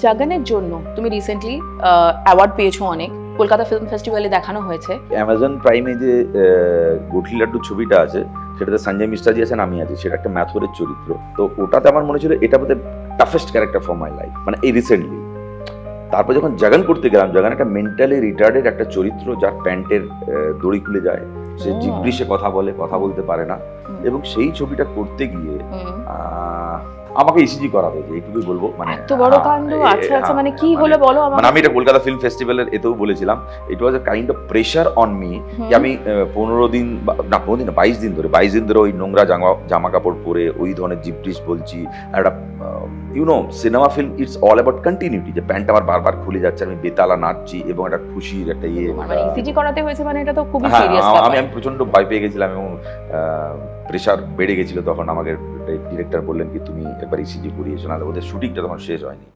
জাগানের জন্য তুমি recently award পেয়েছো অনেক, কলকাতা ফিল্ম ফেস্টিভ্যালে দেখানো হয়েছে। অ্যামাজন প্রাইমে যে গুটলি লাড্ডু ছবিটা আছে, সেটাতে সঞ্জয় মিশ্রাজি আছেন, আমি আছি, সেটা একটা ম্যাথরের চরিত্র। তো ওটাতে আমার মনে ছিল এটা বোধহয় toughest character for my life, মানে এই রিসেন্টলি। তারপর যখন জাগান করতে গেলাম, জাগান একটা মেন্টালি রিটার্ডেড একটা চরিত্র, যার প্যান্টের দড়ি খুলে যায়, সে জিব্রিশে কথা বলে, কথা বলতে পারে না। এবং সেই ছবিটা করতে গিয়ে আমাকে ইসিজি করা হয়েছে, এইটুকুই বলবো। মানে এত বড় কাণ্ড। আচ্ছা আচ্ছা, মানে কি হলো বলো আমাকে। মানে আমি এটা কলকাতা ফিল্ম ফেস্টিভ্যালের এতেও বলেছিলাম, it was a kind of pressure on me, যে আমি 15 দিন না 15 দিন না 22 দিন ধরে ওই নোংরা জামা কাপড় পরে ওই ধরনের জিব্রিশ বলছি। একটা cinema film it's all about continuity, যে প্যান্ট আমার বারবার খুলে যাচ্ছে, আমি বেতালা নাচছি, এবং একটা খুশির একটা মানে ইসিজি করাতে হয়েছে, মানে এটা তো খুবই সিরিয়াস হ্যাঁ, ব্যাপার। আমি প্রচন্ড ভয় পেয়ে গেছিলাম, এবং প্রেশার বেড়ে গেছিল। তখন আমাকে ডিরেক্টর বললেন কি তুমি একবার ইসিজি করিয়েছো, না ওদের শুটিংটা তখন শেষ হয়নি।